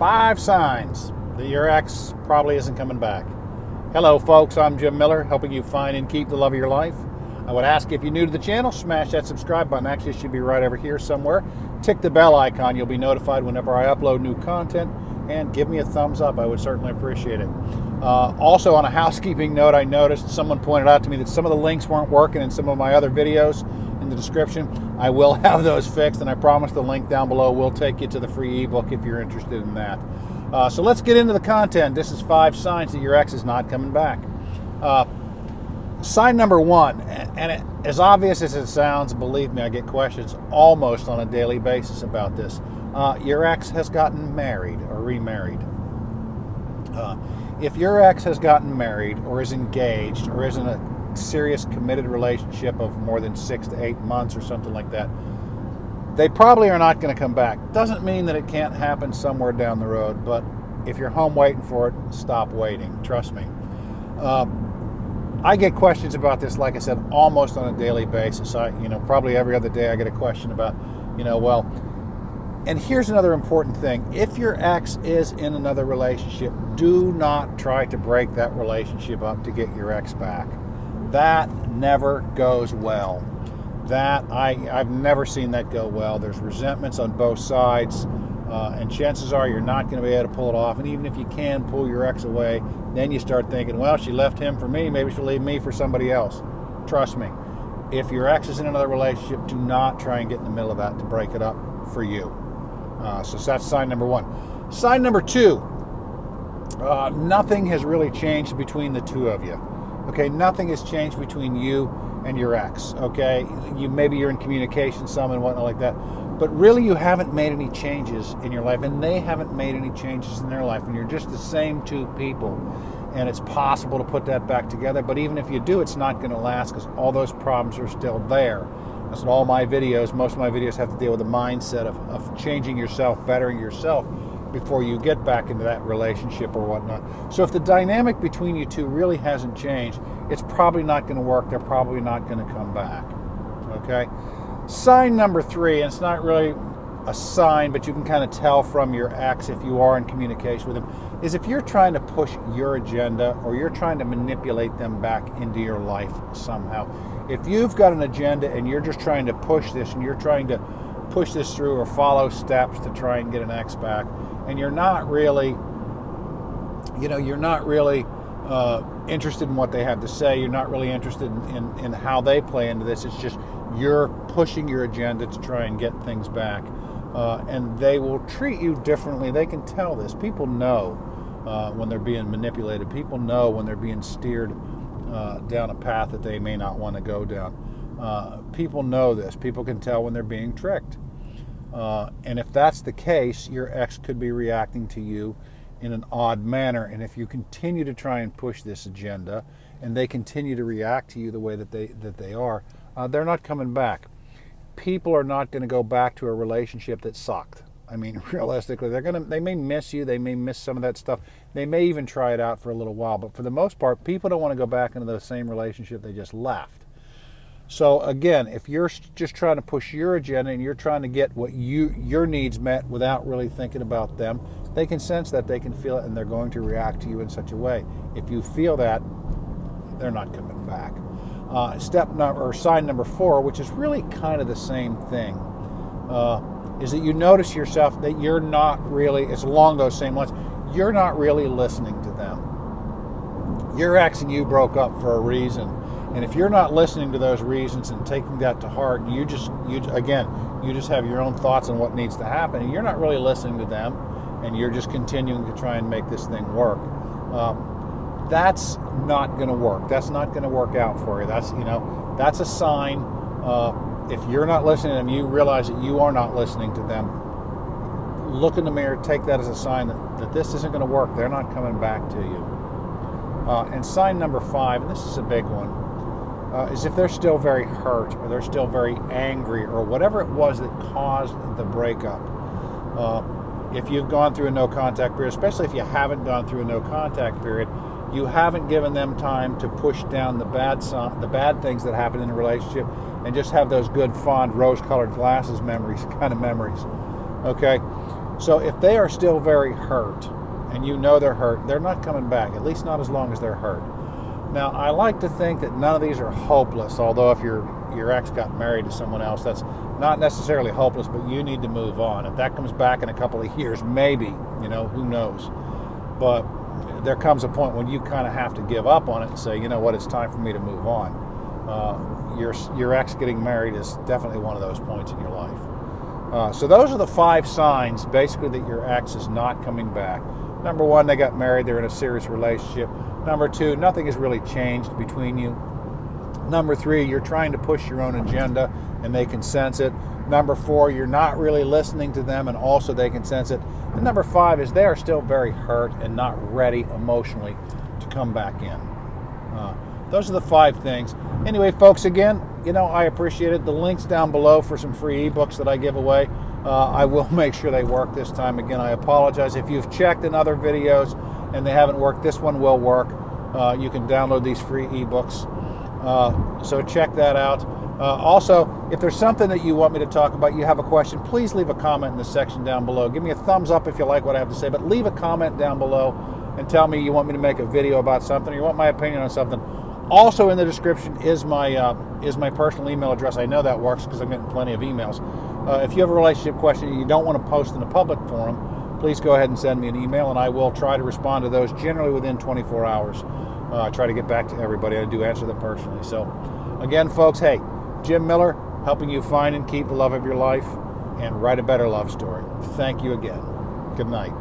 5 signs that your ex probably isn't coming back. Hello folks, I'm Jim Miller, helping you find and keep the love of your life. I would ask if you're new to the channel, smash that subscribe button. Actually, it should be right over here somewhere. Tick the bell icon. You'll be notified whenever I upload new content. And give me a thumbs up. I would certainly appreciate it. Also, on a housekeeping note, I noticed someone pointed out to me that some of the links weren't working in some of my other videos in the description. I will have those fixed, and I promise the link down below will take you to the free ebook if you're interested in that. So let's get into the content. This is 5 signs that your ex is not coming back. Sign number 1, and as obvious as it sounds, believe me, I get questions almost on a daily basis about this. Your ex has gotten married or remarried. If your ex has gotten married or is engaged or is in a serious committed relationship of more than 6 to 8 months or something like that, they probably are not going to come back. Doesn't mean that it can't happen somewhere down the road, but if you're home waiting for it, stop waiting. Trust me. I get questions about this, like I said, almost on a daily basis. Probably every other day I get a question about, and here's another important thing. If your ex is in another relationship, do not try to break that relationship up to get your ex back. That never goes well. I've never seen that go well. There's resentments on both sides, and chances are you're not going to be able to pull it off. And even if you can pull your ex away, then you start thinking, well, she left him for me, maybe she'll leave me for somebody else. Trust me, if your ex is in another relationship, do not try and get in the middle of that to break it up for you. So that's sign number 1. Sign number 2, nothing has really changed between the two of you. Okay, nothing has changed between you and your ex. Okay, maybe you're in communication some and whatnot like that, but really you haven't made any changes in your life, and they haven't made any changes in their life, and you're just the same two people. And it's possible to put that back together, but even if you do, it's not going to last because all those problems are still there. That's what all my videos, most of my videos have to deal with the mindset of changing yourself, bettering yourself before you get back into that relationship or whatnot. So if the dynamic between you two really hasn't changed, it's probably not going to work. They're probably not going to come back. Okay? Sign number 3, and it's not really a sign, but you can kind of tell from your ex if you are in communication with him, is if you're trying to push your agenda or you're trying to manipulate them back into your life somehow. If you've got an agenda and you're just trying to push this and you're trying to push this through or follow steps to try and get an ex back, and you're not really interested in what they have to say, you're not really interested in how they play into this, it's just you're pushing your agenda to try and get things back. And they will treat you differently. They can tell this. People know when they're being manipulated. People know when they're being steered down a path that they may not want to go down. People know this. People can tell when they're being tricked. And if that's the case, your ex could be reacting to you in an odd manner. And if you continue to try and push this agenda and they continue to react to you the way that they are, they're not coming back. People are not going to go back to a relationship that sucked. I mean, realistically, they may miss you. They may miss some of that stuff. They may even try it out for a little while. But for the most part, people don't want to go back into the same relationship they just left. So again, if you're just trying to push your agenda and you're trying to get what your needs met without really thinking about them, they can sense that, they can feel it, and they're going to react to you in such a way. If you feel that, they're not coming back. Sign number 4, which is really kind of the same thing, is that you notice yourself that you're not really, it's along those same lines, you're not really listening to them. Your ex and you broke up for a reason, and if you're not listening to those reasons and taking that to heart, you just have your own thoughts on what needs to happen, and you're not really listening to them, and you're just continuing to try and make this thing work. That's not going to work. That's not going to work out for you. That's a sign. If you're not listening to them, you realize that you are not listening to them. Look in the mirror, take that as a sign that this isn't going to work. They're not coming back to you. And sign number 5, and this is a big one, is if they're still very hurt or they're still very angry or whatever it was that caused the breakup. If you've gone through a no contact period, especially if you haven't gone through a no contact period, you haven't given them time to push down the bad things that happen in a relationship and just have those good, fond, rose-colored glasses memories, Okay? So if they are still very hurt, and you know they're hurt, they're not coming back, at least not as long as they're hurt. Now, I like to think that none of these are hopeless, although if your ex got married to someone else, that's not necessarily hopeless, but you need to move on. If that comes back in a couple of years, maybe, who knows. But there comes a point when you kind of have to give up on it and say, you know what, it's time for me to move on. Your ex getting married is definitely one of those points in your life. So those are the 5 signs, basically, that your ex is not coming back. Number 1, they got married, they're in a serious relationship. Number 2, nothing has really changed between you. Number 3, you're trying to push your own agenda and they can sense it. Number 4, you're not really listening to them and also they can sense it. And number 5 is they are still very hurt and not ready emotionally to come back in. Those are the 5 things. Anyway, folks, again, I appreciate it. The link's down below for some free ebooks that I give away. I will make sure they work this time. Again, I apologize. If you've checked in other videos and they haven't worked, this one will work. You can download these free ebooks. So check that out. Also, if there's something that you want me to talk about, you have a question, please leave a comment in the section down below. Give me a thumbs up if you like what I have to say, but leave a comment down below and tell me you want me to make a video about something or you want my opinion on something. Also in the description is my personal email address. I know that works because I'm getting plenty of emails. If you have a relationship question and you don't want to post in a public forum, please go ahead and send me an email and I will try to respond to those generally within 24 hours. I try to get back to everybody. I do answer them personally. So again, folks, hey, Jim Miller, helping you find and keep the love of your life and write a better love story. Thank you again. Good night.